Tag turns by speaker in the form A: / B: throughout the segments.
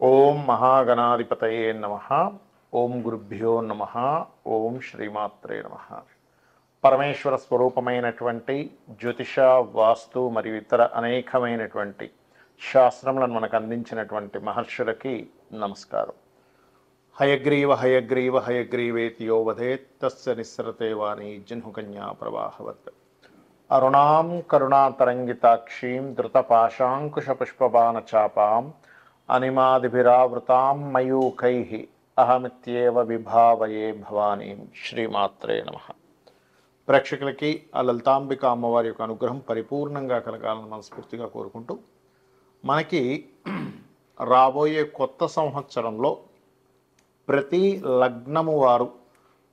A: ఓం మహాగణాధిపతయే నమః. ఓం గురుభ్యో నమః. ఓం శ్రీమాత్రే నమః. పరమేశ్వర స్వరూపమైనటువంటి జ్యోతిష, వాస్తు మరియు ఇతర అనేకమైనటువంటి శాస్త్రములను మనకు అందించినటువంటి మహర్షులకి నమస్కారం. హయగ్రీవ హయగ్రీవ హయగ్రీవేతి యో వదేత్ తస్య నిస్సరతే వాణి జహ్నుకన్యా ప్రవాహవత్. అరుణాం కరుణాతరంగితాక్షీం ధృతపాశాంకుశపుష్పబాణచాపాం అనిమాదిభిరావృతాం మయూఖైః అహమిత్యేవ విభావయే భవానీం. శ్రీమాత్రే నమః. ప్రేక్షకులకి ఆ లలితాంబిక అమ్మవారి యొక్క అనుగ్రహం పరిపూర్ణంగా కలగాలని మనస్ఫూర్తిగా కోరుకుంటూ, మనకి రాబోయే కొత్త సంవత్సరంలో ప్రతి లగ్నము వారు,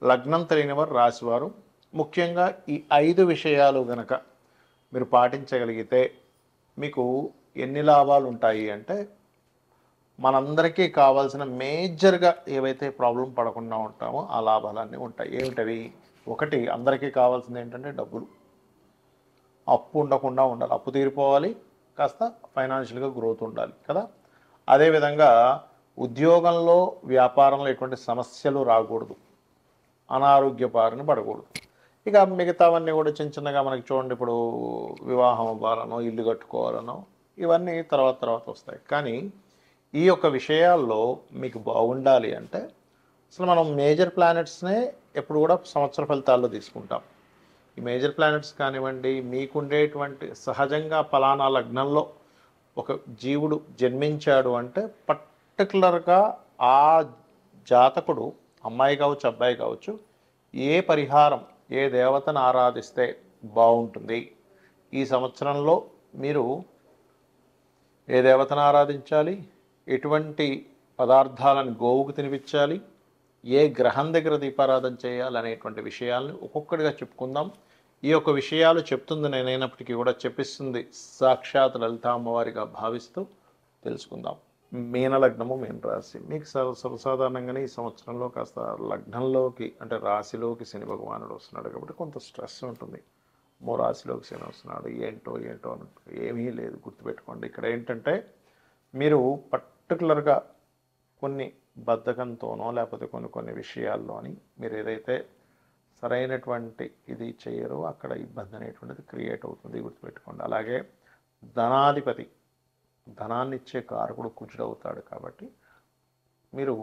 A: లగ్నం తెలియని వారు, రాశివారు ముఖ్యంగా ఈ 5 విషయాలు గనక మీరు పాటించగలిగితే మీకు ఎన్ని లాభాలు ఉంటాయి అంటే, మనందరికీ కావాల్సిన మేజర్గా ఏవైతే ప్రాబ్లం పడకుండా ఉంటామో ఆ లాభాలన్నీ ఉంటాయి. ఏమిటవి? ఒకటి, అందరికీ కావాల్సింది ఏంటంటే డబ్బులు. అప్పు ఉండకుండా ఉండాలి, అప్పు తీరిపోవాలి, కాస్త ఫైనాన్షియల్గా గ్రోత్ ఉండాలి కదా. అదేవిధంగా ఉద్యోగంలో, వ్యాపారంలో ఎటువంటి సమస్యలు రాకూడదు, అనారోగ్య బారిన పడకూడదు. ఇక మిగతావన్నీ కూడా చిన్న చిన్నగా మనకి చూడండి, ఇప్పుడు వివాహం అవ్వాలనో, ఇల్లు కట్టుకోవాలనో, ఇవన్నీ తర్వాత వస్తాయి. కానీ ఈ యొక్క విషయాల్లో మీకు బాగుండాలి అంటే అసలు మనం మేజర్ ప్లానెట్స్నే ఎప్పుడు కూడా సంవత్సర ఫలితాల్లో తీసుకుంటాం. ఈ మేజర్ ప్లానెట్స్ కానివ్వండి, మీకుండేటువంటి సహజంగా ఫలానా లగ్నంలో ఒక జీవుడు జన్మించాడు అంటే పర్టికులర్గా ఆ జాతకుడు, అమ్మాయి కావచ్చు అబ్బాయి కావచ్చు, ఏ పరిహారం, ఏ దేవతను ఆరాధిస్తే బాగుంటుంది, ఈ సంవత్సరంలో మీరు ఏ దేవతను ఆరాధించాలి, ఎటువంటి పదార్థాలను గోవుకు తినిపించాలి, ఏ గ్రహం దగ్గర దీపారాధన చేయాలి అనేటువంటి విషయాలను ఒక్కొక్కటిగా చెప్పుకుందాం. ఈ యొక్క విషయాలు చెప్తుంది నేనైనప్పటికీ కూడా చెప్పిస్తుంది సాక్షాత్ లలిత అమ్మవారిగా భావిస్తూ తెలుసుకుందాం. మీనలగ్నము, మీన రాశి. మీకు సర్వసాధారణంగానే ఈ సంవత్సరంలో కాస్త లగ్నంలోకి అంటే రాశిలోకి శని భగవానుడు వస్తున్నాడు కాబట్టి కొంత స్ట్రెస్ ఉంటుంది. రాశిలోకి శని వస్తున్నాడు, ఏంటో అని ఏమీ లేదు, గుర్తుపెట్టుకోండి. ఇక్కడ ఏంటంటే మీరు పర్టికులర్గా కొన్ని బద్ధకంతోనో లేకపోతే కొన్ని విషయాల్లోని మీరు ఏదైతే సరైనటువంటి ఇది చేయరో అక్కడ ఇబ్బంది అనేటువంటిది క్రియేట్ అవుతుంది, గుర్తుపెట్టుకోండి. అలాగే ధనాధిపతి, ధనాన్ని ఇచ్చే కారకుడు కుజుడు అవుతాడు కాబట్టి మీరు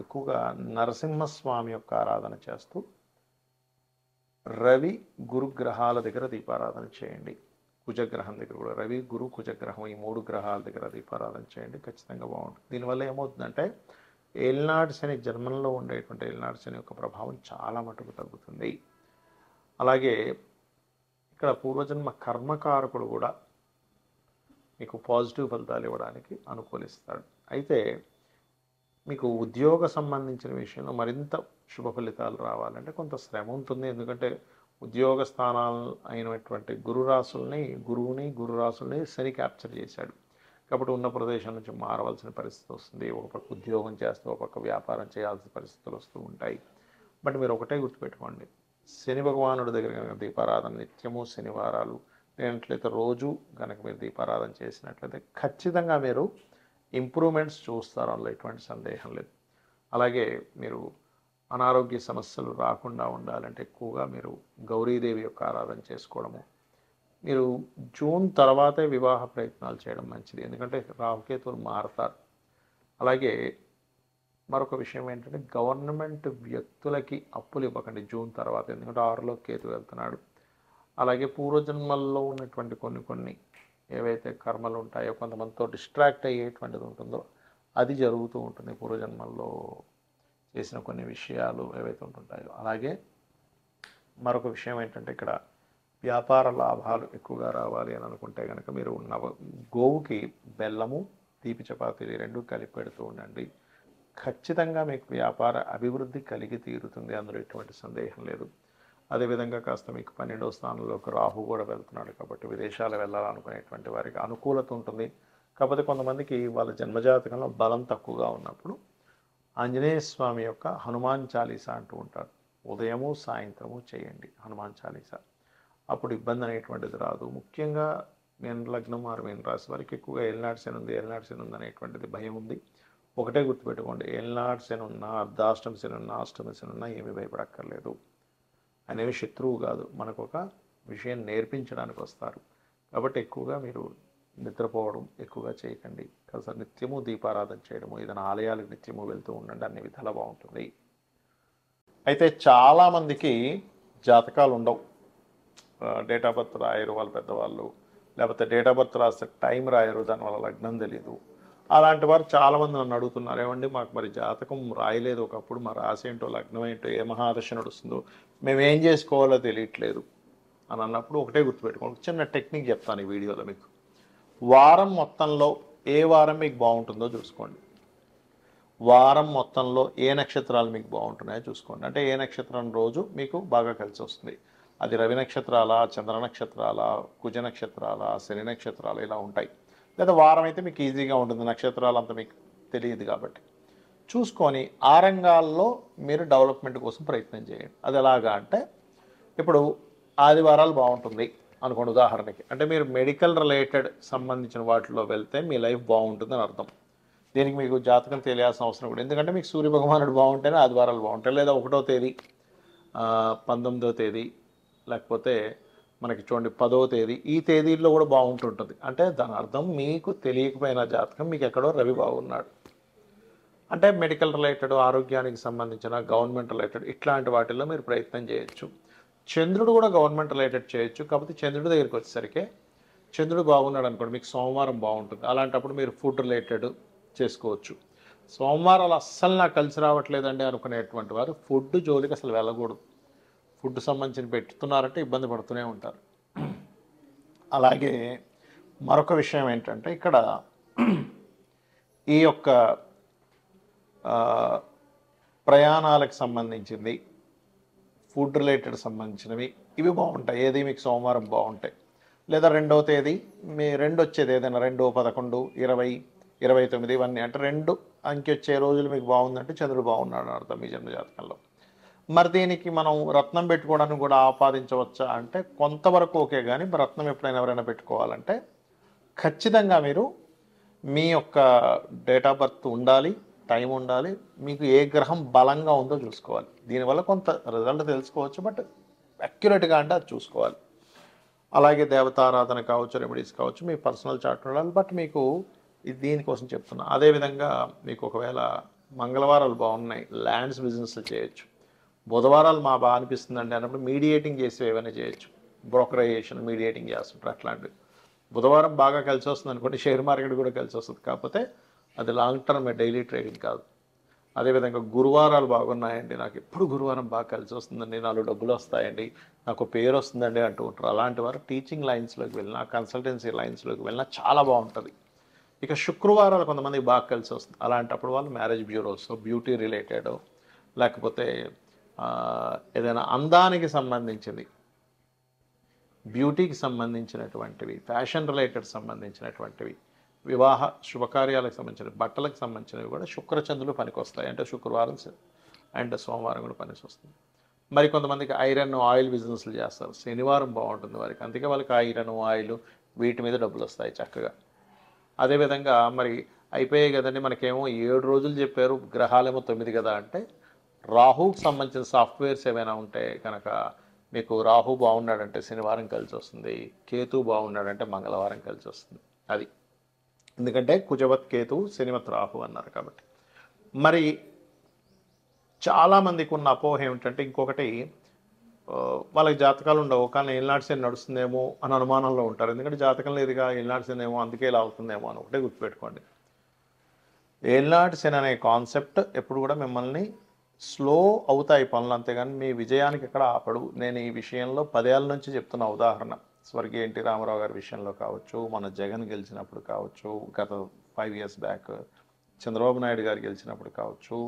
A: ఎక్కువగా నరసింహస్వామి యొక్క ఆరాధన చేస్తూ రవి గురుగ్రహాల దగ్గర దీపారాధన చేయండి. కుజగ్రహం దగ్గర కూడా రవి, గురు, కుజగ్రహం ఈ 3 గ్రహాల దగ్గర దీపారాధన చేయండి, ఖచ్చితంగా బాగుంటుంది. దీనివల్ల ఏమవుతుందంటే ఏలినాటి శని, జన్మంలో ఉండేటువంటి ఏలినాటి శని యొక్క ప్రభావం చాలా మటుకు తగ్గుతుంది. అలాగే ఇక్కడ పూర్వజన్మ కర్మకారకుడు కూడా మీకు పాజిటివ్ ఫలితాలు ఇవ్వడానికి అనుకూలిస్తాడు. అయితే మీకు ఉద్యోగ సంబంధించిన విషయంలో మరింత శుభ ఫలితాలు రావాలంటే కొంత శ్రమ ఉంటుంది. ఎందుకంటే ఉద్యోగ స్థానాలు అయినటువంటి గురు రాసుల్ని శని క్యాప్చర్ చేశాడు కాబట్టి ఉన్న ప్రదేశం నుంచి మారవలసిన పరిస్థితి వస్తుంది. ఒక పక్క ఉద్యోగం చేస్తూ ఒక పక్క వ్యాపారం చేయాల్సిన పరిస్థితులు వస్తూ ఉంటాయి. బట్ మీరు ఒకటే గుర్తుపెట్టుకోండి, శని భగవానుడి దగ్గర కనుక దీపారాధన నిత్యము శనివారాలు లేనట్లయితే రోజు కనుక మీరు దీపారాధన చేసినట్లయితే ఖచ్చితంగా మీరు ఇంప్రూవ్మెంట్స్ చూస్తారు, అందులో ఎటువంటి సందేహం లేదు. అలాగే మీరు అనారోగ్య సమస్యలు రాకుండా ఉండాలంటే ఎక్కువగా మీరు గౌరీదేవి యొక్క ఆరాధన చేసుకోవడము, మీరు జూన్ తర్వాతే వివాహ ప్రయత్నాలు చేయడం మంచిది, ఎందుకంటే రాహుకేతువులు మారతారు. అలాగే మరొక విషయం ఏంటంటే గవర్నమెంట్ వ్యక్తులకి అప్పులు ఇవ్వకండి జూన్ తర్వాత, ఎందుకంటే 6లో కేతు వెళ్తున్నాడు. అలాగే పూర్వజన్మల్లో ఉన్నటువంటి కొన్ని ఏవైతే కర్మలు ఉంటాయో, కొంతమందితో డిస్ట్రాక్ట్ అయ్యేటువంటిది ఉంటుందో అది జరుగుతూ ఉంటుంది పూర్వజన్మల్లో చేసిన కొన్ని విషయాలు ఏవైతే ఉంటుంటాయో. అలాగే మరొక విషయం ఏంటంటే ఇక్కడ వ్యాపార లాభాలు ఎక్కువగా రావాలి అని అనుకుంటే కనుక మీరు గోవుకి బెల్లము, తీపి చపాతీలు 2 కలిపి పెడుతూ ఉండండి. ఖచ్చితంగా మీకు వ్యాపార అభివృద్ధి కలిగి తీరుతుంది, అందులో ఎటువంటి సందేహం లేదు. అదేవిధంగా కాస్త మీకు 12వ స్థానంలోకి రాహు కూడా వెళ్తున్నాడు కాబట్టి విదేశాలు వెళ్ళాలనుకునేటువంటి వారికి అనుకూలత ఉంటుంది. కాకపోతే కొంతమందికి వాళ్ళ జన్మజాతకంలో బలం తక్కువగా ఉన్నప్పుడు ఆంజనేయ స్వామి యొక్క హనుమాన్ చాలీసా అంటూ ఉంటారు, ఉదయము సాయంత్రము చేయండి హనుమాన్ చాలీసా, అప్పుడు ఇబ్బంది అనేటువంటిది రాదు. ముఖ్యంగా మీన లగ్నం, మీన రాశి వారికి ఎక్కువగా ఏలినాటి శని ఉంది అనేటువంటిది భయం ఉంది. ఒకటే గుర్తుపెట్టుకోండి, ఏలినాటి శని ఉన్నా, అర్ధాష్టమి శని ఉన్నా, అష్టమి శని ఉన్నా ఏమీ భయపడక్కర్లేదు. అనేవి శత్రువు కాదు, మనకు ఒక విషయం నేర్పించడానికి వస్తారు. కాబట్టి ఎక్కువగా మీరు నిద్రపోవడం ఎక్కువగా చేయకండి. కాస్త నిత్యము దీపారాధన చేయడము, ఏదైనా ఆలయాలకు నిత్యము వెళ్తూ ఉండండి, అన్ని విధాలా బాగుంటుంది. అయితే చాలామందికి జాతకాలు ఉండవు. డేట్ ఆఫ్ బర్త్ రాయరు వాళ్ళ పెద్దవాళ్ళు, లేకపోతే డేట్ ఆఫ్ బర్త్ రాస్తే టైం రాయరు, దానివల్ల లగ్నం తెలియదు. అలాంటి వారు చాలామంది నన్ను అడుగుతున్నారు, ఏమండి మాకు మరి జాతకం రాయలేదు, ఒకప్పుడు మా రాసి ఏంటో లగ్నం ఏంటో ఏ మహాదశ నడుస్తుందో మేము ఏం చేసుకోవాలో తెలియట్లేదు అని అన్నప్పుడు ఒకటే గుర్తుపెట్టుకోండి. చిన్న టెక్నిక్ చెప్తాను ఈ వీడియోలో మీకు. వారం మొత్తంలో ఏ వారం మీకు బాగుంటుందో చూసుకోండి. వారం మొత్తంలో ఏ నక్షత్రాలు మీకు బాగుంటున్నాయో చూసుకోండి. అంటే ఏ నక్షత్రం రోజు మీకు బాగా కలిసి వస్తుంది. అది రవి నక్షత్రాల, చంద్ర నక్షత్రాల, కుజ నక్షత్రాల, శని నక్షత్రాలు ఇలా ఉంటాయి. లేదా వారం అయితే మీకు ఈజీగా ఉంటుంది, నక్షత్రాలు అంతా మీకు తెలియదు కాబట్టి. చూసుకొని ఆ రంగాల్లో మీరు డెవలప్మెంట్ కోసం ప్రయత్నం చేయండి. అది ఎలాగా అంటే, ఇప్పుడు ఆదివారాలు బాగుంటుంది అనుకోండి ఉదాహరణకి. అంటే మీరు మెడికల్ రిలేటెడ్ సంబంధించిన వాటిలో వెళ్తే మీ లైఫ్ బాగుంటుందని అర్థం. దీనికి మీకు జాతకం తెలియాల్సిన అవసరం కూడా, ఎందుకంటే మీకు సూర్య భగవానుడు బాగుంటేనే ఆదివారాలు బాగుంటాయి. లేదా 1వ తేదీ, 19వ తేదీ, లేకపోతే మనకి చూడండి 10వ తేదీ, ఈ తేదీల్లో కూడా బాగుంటుంటుంది. అంటే దాని అర్థం మీకు తెలియకపోయిన జాతకం మీకు ఎక్కడో రవి బాగున్నాడు. అంటే మెడికల్ రిలేటెడ్, ఆరోగ్యానికి సంబంధించిన, గవర్నమెంట్ రిలేటెడ్ ఇట్లాంటి వాటిల్లో మీరు ప్రయత్నం చేయొచ్చు. చంద్రుడు కూడా గవర్నమెంట్ రిలేటెడ్ చేయొచ్చు. కాకపోతే చంద్రుడి దగ్గరికి వచ్చేసరికి చంద్రుడు బాగున్నాడు అనుకోండి, మీకు సోమవారం బాగుంటుంది. అలాంటప్పుడు మీరు ఫుడ్ రిలేటెడ్ చేసుకోవచ్చు. సోమవారాలు అస్సలు నాకు కలిసి రావట్లేదండి అనుకునేటువంటి వారు ఫుడ్ జోలికి అసలు వెళ్ళకూడదు. ఫుడ్ సంబంధించిన పెట్టుతున్నారంటే ఇబ్బంది పడుతూనే ఉంటారు. అలాగే మరొక విషయం ఏంటంటే, ఇక్కడ ఈ యొక్క ప్రయాణాలకు సంబంధించింది, ఫుడ్ రిలేటెడ్ సంబంధించినవి ఇవి బాగుంటాయి. ఏది మీకు సోమవారం బాగుంటాయి. లేదా 2వ తేదీ, మీ 2 వచ్చేది ఏదైనా 2, 11, 20, 29 ఇవన్నీ అంటే 2 అంకె వచ్చే రోజులు మీకు బాగుందంటే చంద్రుడు బాగున్నాడు అర్థం మీ జన్మ జాతకంలో. మరి దీనికి మనం రత్నం పెట్టుకోవడానికి కూడా ఆపాదించవచ్చా అంటే కొంతవరకు ఓకే, కానీ రత్నం ఎప్పుడైనా ఎవరైనా పెట్టుకోవాలంటే ఖచ్చితంగా మీరు మీ యొక్క డేట్ ఆఫ్ బర్త్ ఉండాలి, టైం ఉండాలి, మీకు ఏ గ్రహం బలంగా ఉందో చూసుకోవాలి. దీనివల్ల కొంత రిజల్ట్ తెలుసుకోవచ్చు, బట్ అక్యురేట్గా అంటే అది చూసుకోవాలి. అలాగే దేవతారాధన కావచ్చు, రెమెడీస్ కావచ్చు, మీ పర్సనల్ చార్ట్ ఉండాలి. బట్ మీకు ఇది దీనికోసం చెప్తున్నా. అదేవిధంగా మీకు ఒకవేళ మంగళవారాలు బాగున్నాయి, ల్యాండ్స్ బిజినెస్లు చేయొచ్చు. బుధవారాలు మా బాగా అనిపిస్తుందండి అన్నప్పుడు మీడియేటింగ్ చేసి ఏమైనా చేయొచ్చు. బ్రోకరైజేషన్, మీడియేటింగ్ చేస్తుంటారు అట్లాంటివి. బుధవారం బాగా కలిసి వస్తుంది అనుకోండి, షేర్ మార్కెట్ కూడా కలిసి వస్తుంది. కాకపోతే అది లాంగ్ టర్మ్, డైలీ ట్రేడింగ్ కాదు. అదేవిధంగా గురువారాలు బాగున్నాయండి, నాకు ఎప్పుడు గురువారం బాగా కలిసి వస్తుందండి, నాలుగు డబ్బులు వస్తాయండి, నాకు పేరు వస్తుందండి అంటూ ఉంటారు. అలాంటి వారు టీచింగ్ లైన్స్లోకి వెళ్ళినా, కన్సల్టెన్సీ లైన్స్లోకి వెళ్ళినా చాలా బాగుంటుంది. ఇక శుక్రవారాలు కొంతమందికి బాగా కలిసి వస్తుంది. అలాంటప్పుడు వాళ్ళు మ్యారేజ్ బ్యూరోస్, బ్యూటీ రిలేటెడ్, లేకపోతే ఏదైనా అందానికి సంబంధించింది, బ్యూటీకి సంబంధించినటువంటివి, ఫ్యాషన్ రిలేటెడ్ సంబంధించినటువంటివి, వివాహ శుభకార్యాలకు సంబంధించిన, బట్టలకు సంబంధించినవి కూడా శుక్రచంద్రులు పనికొస్తాయి. అంటే శుక్రవారం అండ్ సోమవారం కూడా పనికి వస్తుంది. మరి కొంతమందికి ఐరన్ ఆయిల్ బిజినెస్లు చేస్తారు, శనివారం బాగుంటుంది వారికి. అందుకే వాళ్ళకి ఐరన్ ఆయిల్ వీటి మీద డబ్బులు వస్తాయి చక్కగా. అదేవిధంగా మరి అయిపోయాయి కదండి, మనకేమో 7 రోజులు చెప్పారు, గ్రహాలేమో 9 కదా అంటే, రాహుకి సంబంధించిన సాఫ్ట్వేర్స్ ఏమైనా ఉంటే కనుక మీకు రాహు బాగున్నాడంటే శనివారం కలిసి వస్తుంది, కేతు బాగున్నాడంటే మంగళవారం కలిసి వస్తుంది. అది ఎందుకంటే కుజవత్ కేతు, శనివత్ రాహు అన్నారు కాబట్టి. మరి చాలామందికి ఉన్న అపోహ ఏమిటంటే, ఇంకొకటి వాళ్ళకి జాతకాలు ఉండవు కానీ ఏలినాటి శని నడుస్తుందేమో అని అనుమానంలో ఉంటారు. ఎందుకంటే జాతకం లేదుగా, ఏలినాటి శని ఏమో అందుకే ఇలా అవుతుందేమో అని ఒకటే గుర్తుపెట్టుకోండి. ఏలినాటి శని అనే కాన్సెప్ట్ ఎప్పుడు కూడా మిమ్మల్ని స్లో అవుతాయి పనులు, అంతేగాని మీ విజయానికి ఎక్కడ ఆపడు. నేను ఈ విషయంలో 10 ఏళ్ళ నుంచి చెప్తున్న ఉదాహరణ. స్వర్గీయ ఎన్టీ రామారావు గారి విషయంలో కావచ్చు, మన జగన్ గెలిచినప్పుడు కావచ్చు, గత 5 ఇయర్స్ బ్యాక్ చంద్రబాబు నాయుడు గారు గెలిచినప్పుడు కావచ్చు,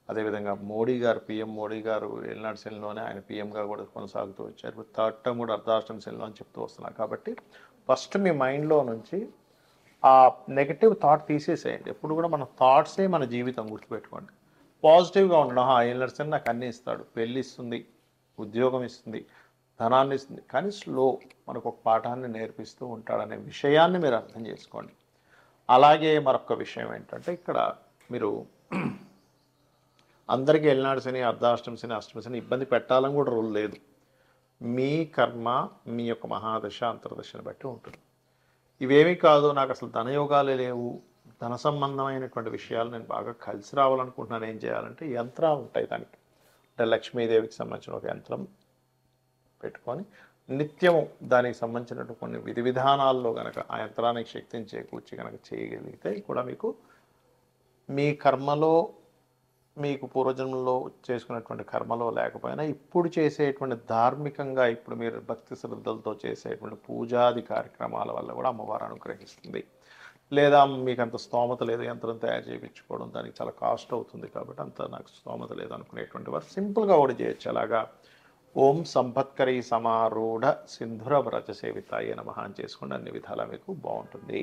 A: అదేవిధంగా మోడీ గారు, పిఎం మోడీ గారు ఏలినాటి శనిలోనే ఆయన పిఎంగా కూడా కొనసాగుతూ వచ్చారు. థర్డ్ టర్మ్ కూడా అర్ధాష్టమి శనిలో అని చెప్తూ వస్తున్నారు. కాబట్టి ఫస్ట్ మీ మైండ్లో నుంచి ఆ నెగటివ్ థాట్ తీసేసేయండి. ఎప్పుడు కూడా మన థాట్సే మన జీవితం, గుర్తుపెట్టుకోండి. పాజిటివ్గా ఉండడం, ఏలినాటి శని నాకు అన్నీ ఇస్తాడు, పెళ్ళి ఇస్తుంది, ఉద్యోగం ఇస్తుంది, ధనాన్ని ఇస్తుంది, కానీ స్లో మనకు ఒక పాఠాన్ని నేర్పిస్తూ ఉంటాడనే విషయాన్ని మీరు అర్థం చేసుకోండి. అలాగే మరొక విషయం ఏంటంటే, ఇక్కడ మీరు అందరికీ ఏలినాడు శని, అర్ధాష్టమి శని, అష్టమి శని ఇబ్బంది పెట్టాలని కూడా రూల్ లేదు. మీ కర్మ మీ యొక్క మహాదశ అంతర్దశని బట్టి ఉంటుంది. ఇవేమీ కాదు, నాకు అసలు ధనయోగాలే లేవు, ధన సంబంధమైనటువంటి విషయాలు నేను బాగా కలిసి రావాలనుకుంటున్నాను, ఏం చేయాలంటే యంత్రాలు ఉంటాయి దానికి. అంటే లక్ష్మీదేవికి సంబంధించిన ఒక యంత్రం పెట్టుకొని నిత్యము దానికి సంబంధించినటువంటి కొన్ని విధి విధానాల్లో కనుక ఆ యంత్రానికి శక్తిని చేకూర్చి కనుక చేయగలిగితే కూడా మీకు మీ కర్మలో, మీకు పూర్వజన్మలో చేసుకున్నటువంటి కర్మలో లేకపోయినా ఇప్పుడు చేసేటువంటి ధార్మికంగా ఇప్పుడు మీరు భక్తి శ్రద్ధలతో చేసేటువంటి పూజాది కార్యక్రమాల వల్ల కూడా అమ్మవారు అనుగ్రహిస్తుంది. లేదా మీకు అంత స్తోమత లేదు, యంత్రం తయారు చేయించుకోవడం దానికి చాలా కాస్ట్ అవుతుంది కాబట్టి అంత నాకు స్తోమత లేదు అనుకునేటువంటి వారు సింపుల్గా ఒకటి చేయొచ్చు. అలాగా ఓం సంపత్కరీ సమారూఢ సింధుర వ్రజ సేవితాయ నమః అని చేసుకోండి, అన్ని విధాలా మీకు బాగుంటుంది.